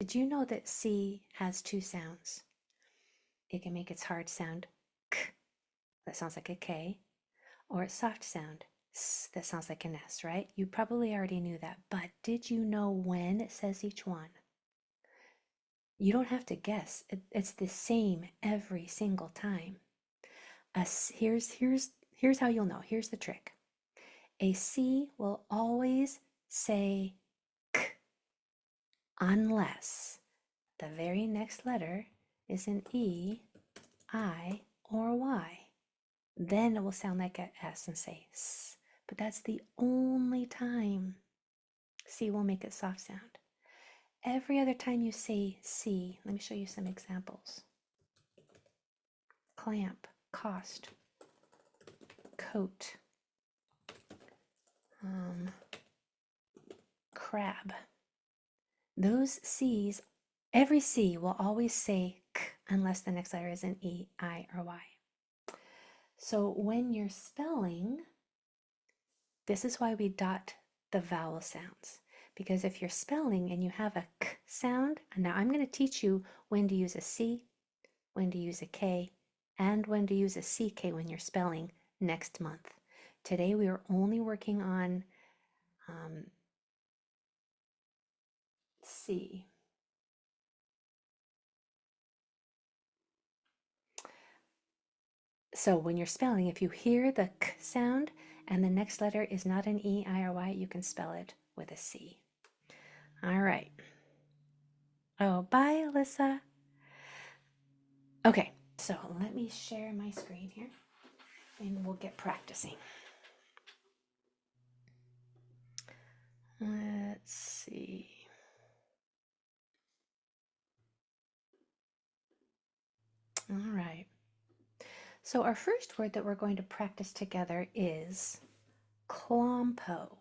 Did you know that C has two sounds? It can make its hard sound K, that sounds like a K, or its soft sound S, that sounds like an S, right? You probably already knew that, but did you know when it says each one? You don't have to guess. It's the same every single time. Here's how you'll know. Here's the trick. A C will always say K unless the very next letter is an E, I, or Y. Then it will sound like an S and say S. But that's the only time C will make a soft sound. Every other time you say C, let me show you some examples. Clamp, cost, coat, crab. Those C's, every C will always say K unless the next letter is an E, I, or Y. So when you're spelling, this is why we dot the vowel sounds. Because if you're spelling and you have a K sound, and now I'm going to teach you when to use a C, when to use a K, and when to use a CK when you're spelling next month. Today we are only working on C. So when you're spelling, if you hear the K sound and the next letter is not an E, I, or Y, you can spell it with a C. All right. Oh, bye, Alyssa. Okay, so let me share my screen here and we'll get practicing. Let's see. All right. So our first word that we're going to practice together is clompo.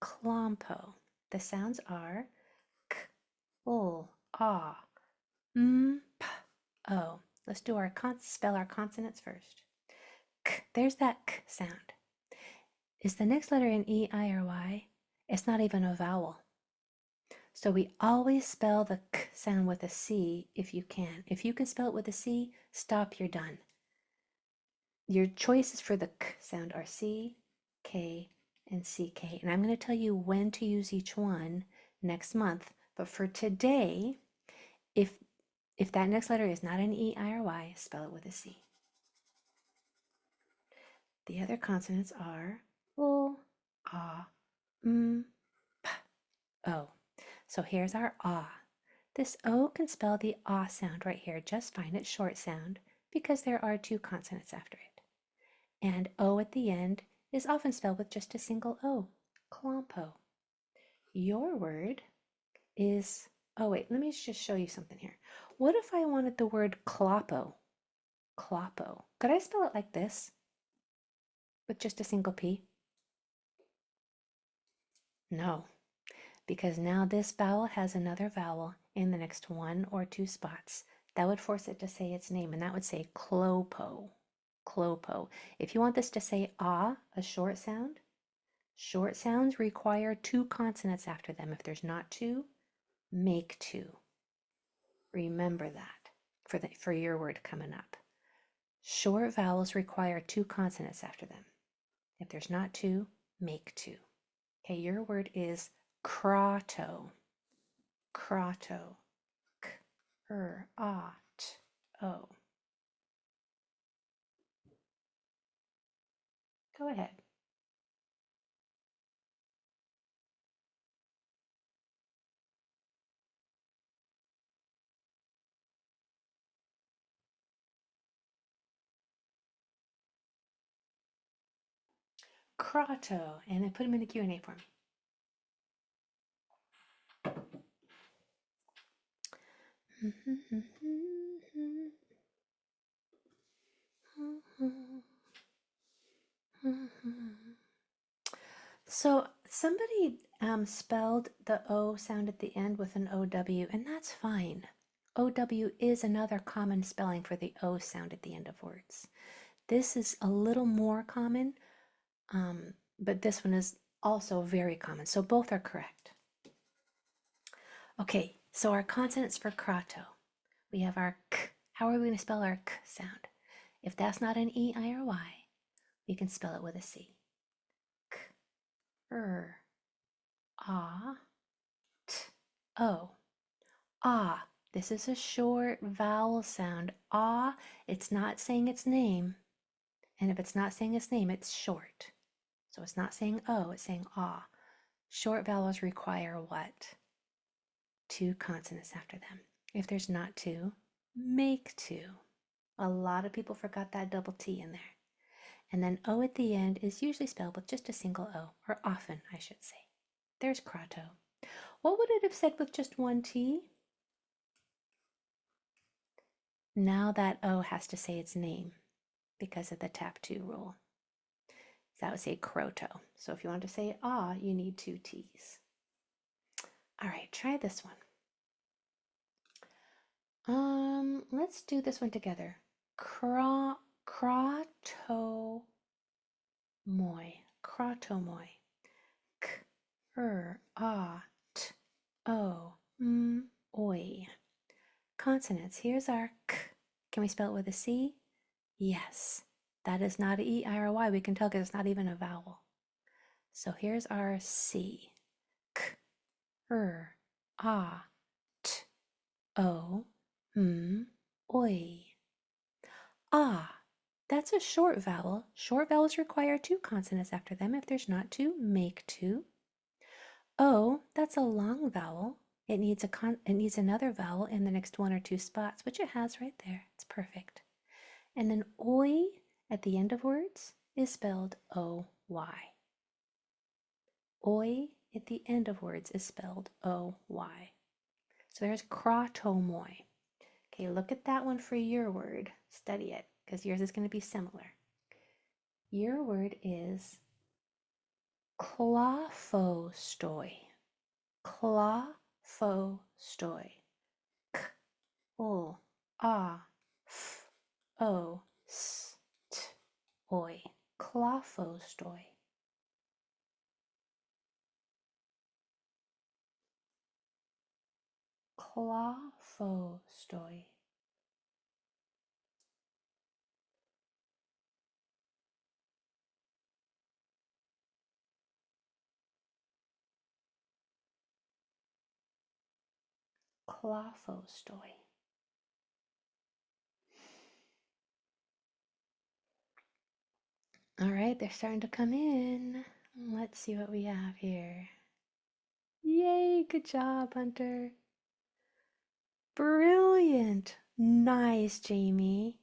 Clompo. The sounds are k, l, ah, m, p, o. Let's do our spell our consonants first. K. There's that k sound. Is the next letter an E, I, or Y? It's not even a vowel. So we always spell the k sound with a C if you can. If you can spell it with a C, stop, you're done. Your choices for the k sound are C, K, and CK. And I'm going to tell you when to use each one next month. But for today, if that next letter is not an E, I, or Y, spell it with a C. The other consonants are O, A, M, P, O. So here's our ah. This O can spell the ah sound right here just fine. It's short sound because there are two consonants after it. And O at the end is often spelled with just a single O, clompo. Your word is, oh wait, let me just show you something here. What if I wanted the word cloppo? Cloppo. Could I spell it like this with just a single P? No, because now this vowel has another vowel in the next one or two spots. That would force it to say its name, and that would say clopo. Clopo. If you want this to say ah, a short sound, short sounds require two consonants after them. If there's not two, make two. Remember that for your word coming up. Short vowels require two consonants after them. If there's not two, make two. Okay, your word is crotto. Crotto. K-r-a-t-o. Go ahead. Crotto. And then put them in the Q&A for me. So somebody spelled the O sound at the end with an OW, and that's fine. OW is another common spelling for the O sound at the end of words. This is a little more common, but this one is also very common. So both are correct. Okay, So our consonants for krato, we have our k. How are we going to spell our k sound? If that's not an E, I, or Y, we can spell it with a C. K, R, A, T, O. Ah, this is a short vowel sound. Ah, it's not saying its name. And if it's not saying its name, it's short. So it's not saying O, it's saying ah. Short vowels require what? 2 consonants after them. If there's not 2, make 2. A lot of people forgot that double T in there. And then O at the end is usually spelled with just a single O, or often, I should say. There's krato. What would it have said with just 1 T? Now that O has to say its name because of the tap 2 rule. That would say croto. So if you want to say ah, you need 2 T's. All right, try this one. Let's do this one together. Kratomoi. Kratomoi. K, a, t, o, oi. Consonants. Here's our k. Can we spell it with a C? Yes. That is not an E, I, or Y. We can tell because it's not even a vowel. So here's our C. K, a, t, o, oi. Ah, that's a short vowel. Short vowels require 2 consonants after them. If there's not 2, make 2. O, that's a long vowel. It needs another vowel in the next 1 or 2 spots, which it has right there. It's perfect. And then oi at the end of words is spelled O-Y. Oi at the end of words is spelled O-Y. So there's kratomoi. Okay, look at that one for your word. Study it, because yours is going to be similar. Your word is klafostoi. Klafostoi. K, o, a, f, o, s, t, oi. Klafostoi. Klafostoi. Klafostoi. All right, they're starting to come in. Let's see what we have here. Yay, good job, Hunter. Brilliant. Nice, Jamie.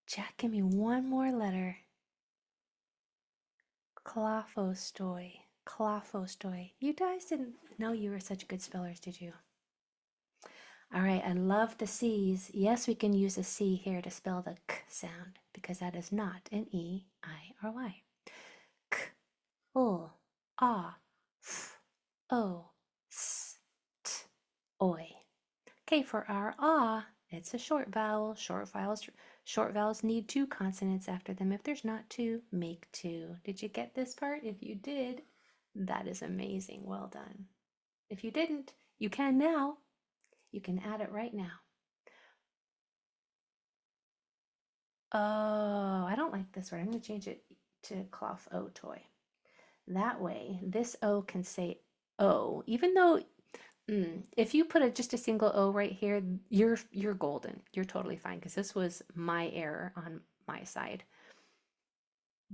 Jack, give me one more letter. Klafostoi. Klafostoi. You guys didn't know you were such good spellers, did you? All right, I love the C's. Yes, we can use a C here to spell the K sound because that is not an E, I, or Y. K, O, A, F, O, S, T, Oi. Okay, for our ah, it's a short vowel. Short vowels need 2 consonants after them. If there's not 2, make 2. Did you get this part? If you did, that is amazing. Well done. If you didn't, you can now. You can add it right now. Oh, I don't like this word. I'm going to change it to cloth o toy. That way, this O can say O, even though if you put just a single O right here, you're golden. You're totally fine because this was my error on my side.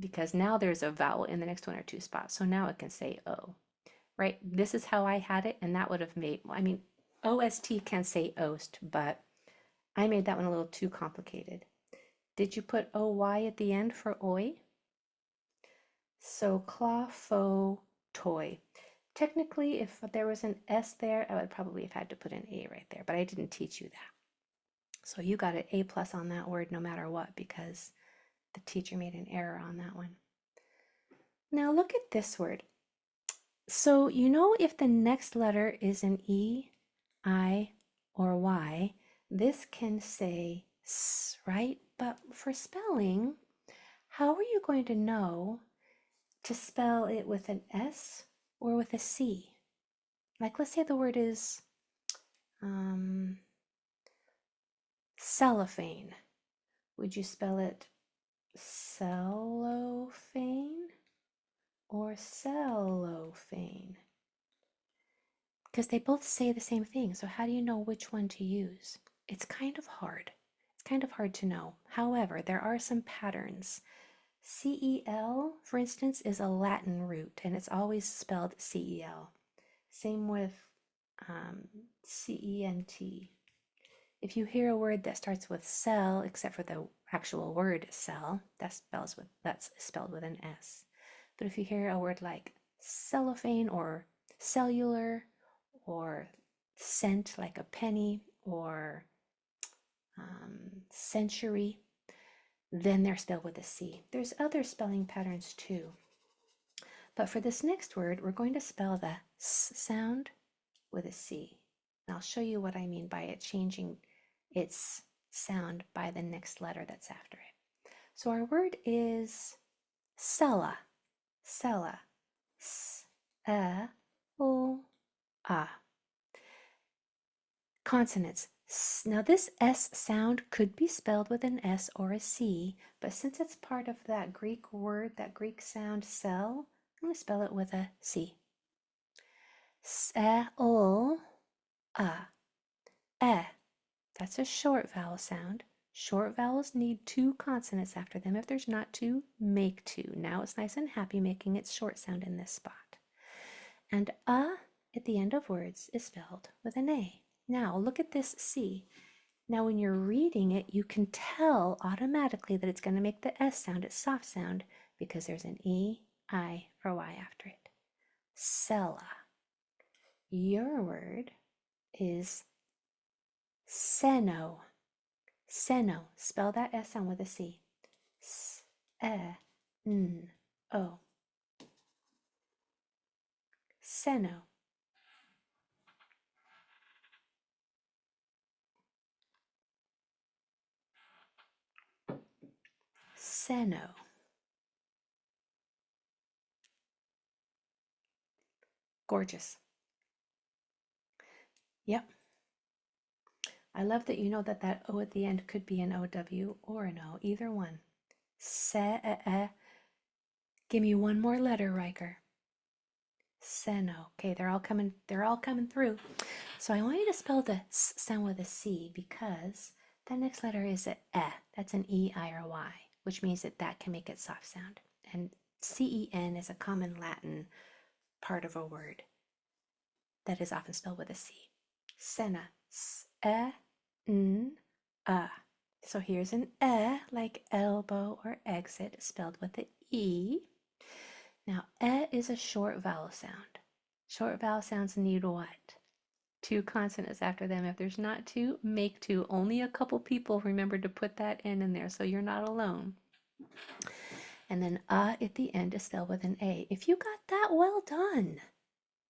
Because now there's a vowel in the next 1 or 2 spots. So now it can say O, right? This is how I had it, and that would have made, I mean, OST can say oast, but I made that one a little too complicated. Did you put OY at the end for oi? So claw, faux, toy. Technically, if there was an S there, I would probably have had to put an A right there, but I didn't teach you that. So you got an A+ on that word no matter what because the teacher made an error on that one. Now look at this word. So you know if the next letter is an E, I, or Y, this can say S, right? But for spelling, how are you going to know to spell it with an S or with a C? Like let's say the word is cellophane. Would you spell it cellophane or cellophane? Because they both say the same thing, so how do you know which one to use? It's kind of hard. It's kind of hard to know. However, there are some patterns. CEL, for instance, is a Latin root, and it's always spelled CEL. Same with CENT. If you hear a word that starts with cell, except for the actual word cell, that's spelled with an S. But if you hear a word like cellophane or cellular or cent, like a penny, or century, then they're spelled with a C. There's other spelling patterns too. But for this next word, we're going to spell the S sound with a C. And I'll show you what I mean by it changing its sound by the next letter that's after it. So our word is cella. Cella. S-E-L-A. Consonants. Now this S sound could be spelled with an S or a C, but since it's part of that Greek word, that Greek sound cell, I'm going to spell it with a C. S-E-L-A. That's a short vowel sound. Short vowels need two consonants after them. If there's not two, make two. Now it's nice and happy making its short sound in this spot. And at the end of words is spelled with an A. Now look at this C. Now when you're reading it, you can tell automatically that it's going to make the S sound, its soft sound, because there's an E, I, or Y after it. Cella. Your word is seno. Seno. Spell that S sound with a C. S-E-N-O. Seno. Seno. Gorgeous. Yep. I love that you know that that O at the end could be an OW or an O, either one. Give me one more letter, Riker. Seno. Okay, they're all coming through. So I want you to spell the S sound with a C because that next letter is an E. That's an E, I, or Y, which means that can make it soft sound. And CEN is a common Latin part of a word that is often spelled with a C. Sena. S-E-N-A. So here's an E like elbow or exit spelled with the E. Now, is a short vowel sound. Short vowel sounds need what? Two consonants after them. If there's not two, make two. Only a couple people remember to put that in there, so you're not alone. And then at the end is spelled with an A. If you got that, well done.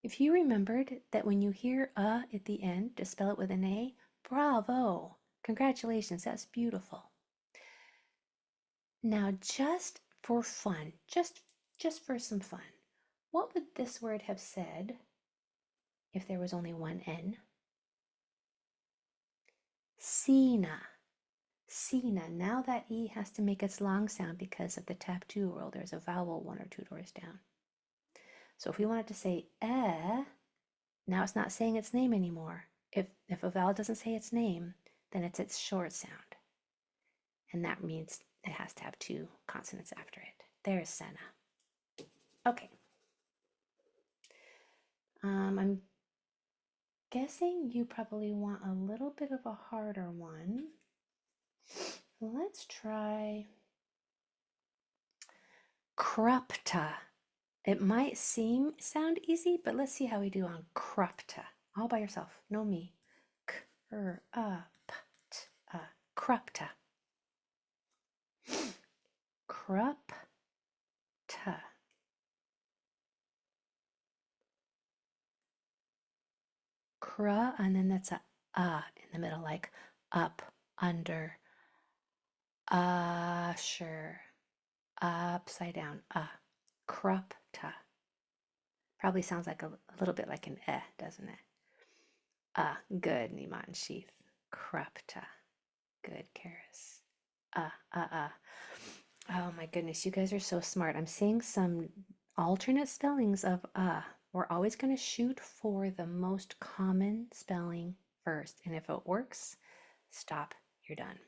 If you remembered that when you hear at the end, to spell it with an A, bravo. Congratulations, that's beautiful. Now, just for fun, just for some fun, what would this word have said if there was only one N? Sina. Sina. Now that E has to make its long sound because of the tap 2 rule. There's a vowel 1 or 2 doors down. So if we wanted to say now it's not saying its name anymore. If a vowel doesn't say its name, then it's its short sound. And that means it has to have two consonants after it. There's Sena. Okay. I'm guessing you probably want a little bit of a harder one. Let's try Krupta. It might sound easy, but let's see how we do on Krupta. All by yourself, no me. Krupta. Krupta. Krupta. Kra, and then that's a in the middle, like up, under, sure, upside down, Krupta. Probably sounds like a little bit like an doesn't it? Good, Niman Sheath. Krupta. Good, Karis. Oh my goodness, you guys are so smart. I'm seeing some alternate spellings of We're always going to shoot for the most common spelling first. And if it works, stop, you're done.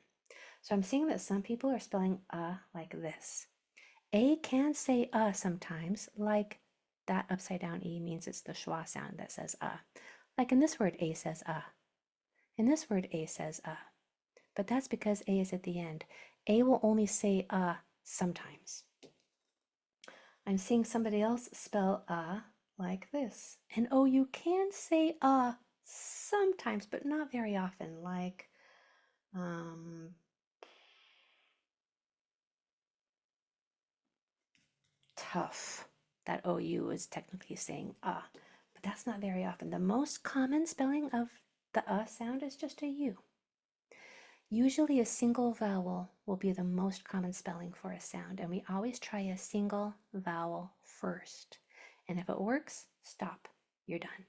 So I'm seeing that some people are spelling like this. A can say sometimes, like that upside down E means it's the schwa sound that says Like in this word, A says In this word, A says But that's because A is at the end. A will only say sometimes. I'm seeing somebody else spell like this. And oh, you can say sometimes, but not very often, like tough. That OU is technically saying but that's not very often. The most common spelling of the sound is just a U. Usually a single vowel will be the most common spelling for a sound, and we always try a single vowel first. And if it works, stop, you're done.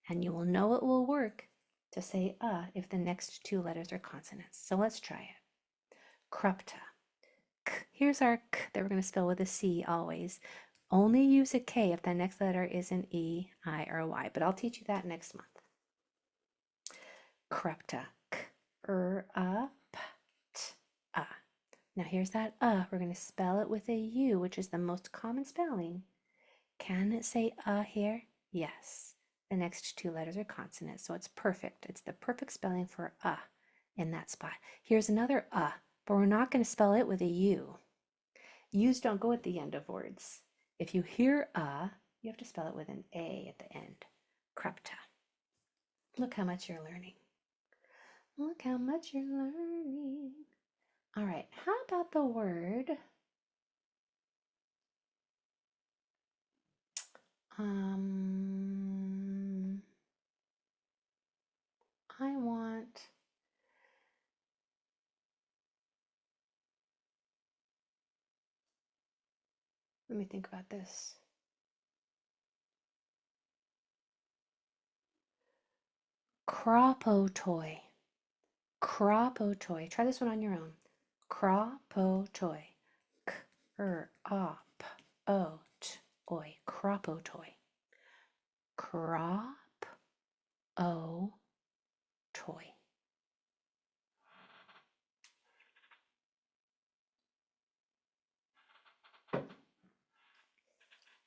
And you will know it will work to say if the next two letters are consonants. So let's try it. Krupta. K. Here's our K that we're going to spell with a C always. Only use a K if the next letter is an E, I, or Y, but I'll teach you that next month. Krupta. K, p, t, Now here's that we're going to spell it with a U, which is the most common spelling. Can it say here? Yes. The next two letters are consonants, so it's perfect. It's the perfect spelling for in that spot. Here's another but we're not going to spell it with a U. U's don't go at the end of words. If you hear you have to spell it with an A at the end. Krupta. Look how much you're learning. Look how much you're learning. All right, how about the word I want let me think about this. Kropotoy. Kropotoy. Try this one on your own. Kropotoy. K-r-o-p-o-t-oy. Kropotoy. Krop-o-toy.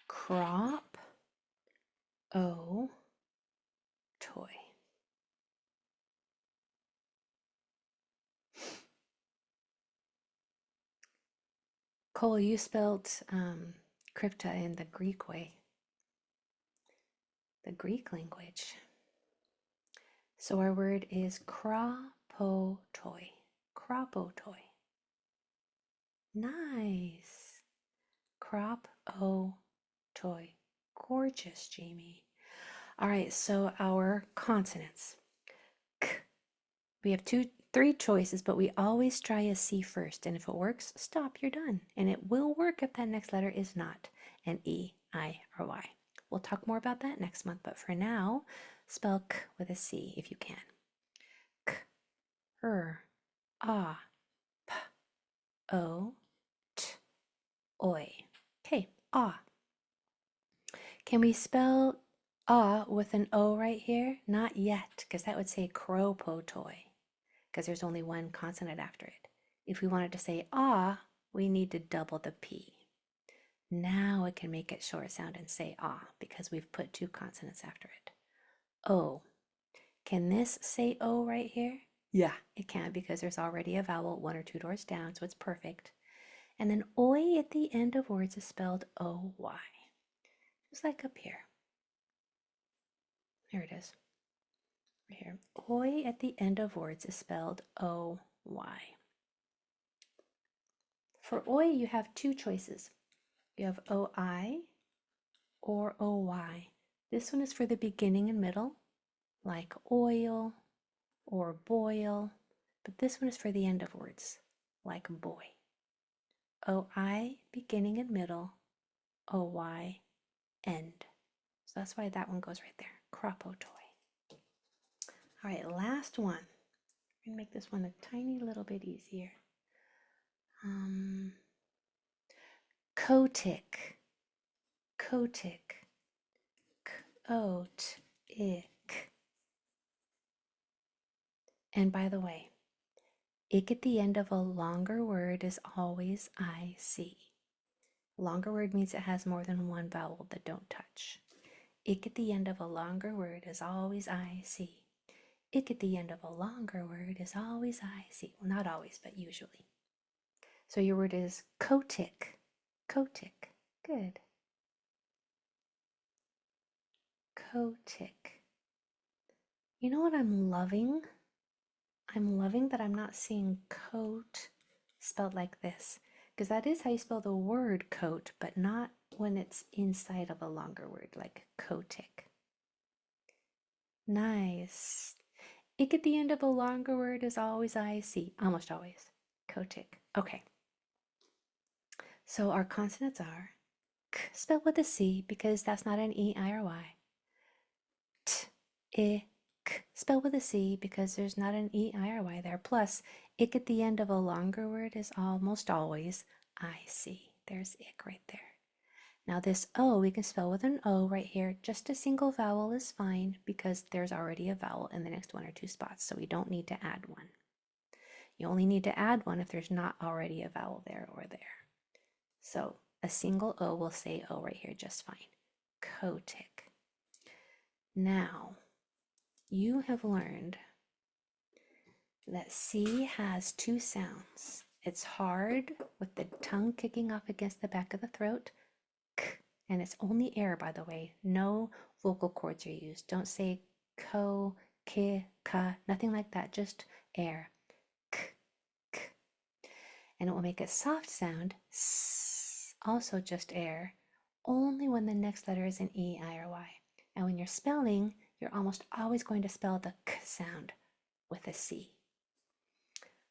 Krop-o-toy. Cole, you spelled crypta in the Greek way, the Greek language. So our word is kropotoy. Kropotoy. Nice. Kropotoy. Gorgeous, Jamie. All right, so our consonants. K. We have three choices, but we always try a C first. And if it works, stop, you're done. And it will work if that next letter is not an E, I, or Y. We'll talk more about that next month, but for now, spell K with a C if you can. K, R, A, P, O, T, Oy. Okay, ah. Can we spell with an O right here? Not yet, because that would say kropotoy, because there's only one consonant after it. If we wanted to say we need to double the P. Now it can make it short sound and say because we've put two consonants after it. O. Can this say O right here? Yeah, it can because there's already a vowel one or two doors down, so it's perfect. And then oi at the end of words is spelled O-Y. Just like up here. There it is. Right here. Oi at the end of words is spelled O-Y. For oi, you have two choices. You have O-I or O-Y. This one is for the beginning and middle, like oil or boil, but this one is for the end of words, like boy. O-I, beginning and middle, O-Y, end. So that's why that one goes right there, kropotoy. All right, last one. and make this one a tiny little bit easier. Kotik, kotik, kot-ik. And by the way, ik at the end of a longer word is always IC. Longer word means it has more than one vowel that don't touch. Ik at the end of a longer word is always IC. Ik at the end of a longer word is always IC. Well, not always, but usually. So your word is kotik. Kotik. Good. Kotik. You know what I'm loving? I'm loving that I'm not seeing coat spelled like this, because that is how you spell the word coat, but not when it's inside of a longer word like kotik. Nice. Ik at the end of a longer word is always IC, almost always. Kotik. Okay. So our consonants are k spelled with a C because that's not an E, I, or Y. T, I, k spelled with a C because there's not an E, I, or Y there. Plus, ik at the end of a longer word is almost always IC. There's ik right there. Now this O we can spell with an O right here. Just a single vowel is fine because there's already a vowel in the next one or two spots, so we don't need to add one. You only need to add one if there's not already a vowel there or there. So a single O will say O right here just fine. Kotik. Now, you have learned that C has two sounds. It's hard with the tongue kicking off against the back of the throat. K, and it's only air, by the way. No vocal cords are used. Don't say ko, ki, ka, nothing like that. Just air. K, k. And it will make a soft sound, s, also just air, only when the next letter is an E, I, or Y. And when you're spelling, you're almost always going to spell the k sound with a C.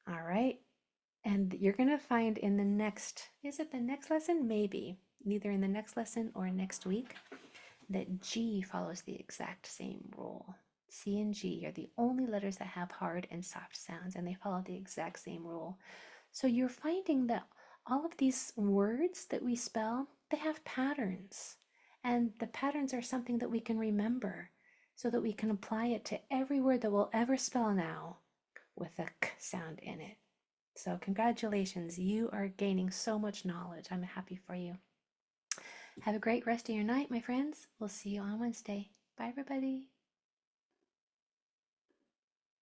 All right. And you're going to find in the next, is it the next lesson? Maybe. Either in the next lesson or next week, that G follows the exact same rule. C and G are the only letters that have hard and soft sounds, and they follow the exact same rule. So you're finding that all of these words that we spell, they have patterns. And the patterns are something that we can remember so that we can apply it to every word that we'll ever spell now with a k sound in it. So congratulations, you are gaining so much knowledge. I'm happy for you. Have a great rest of your night, my friends. We'll see you on Wednesday. Bye, everybody.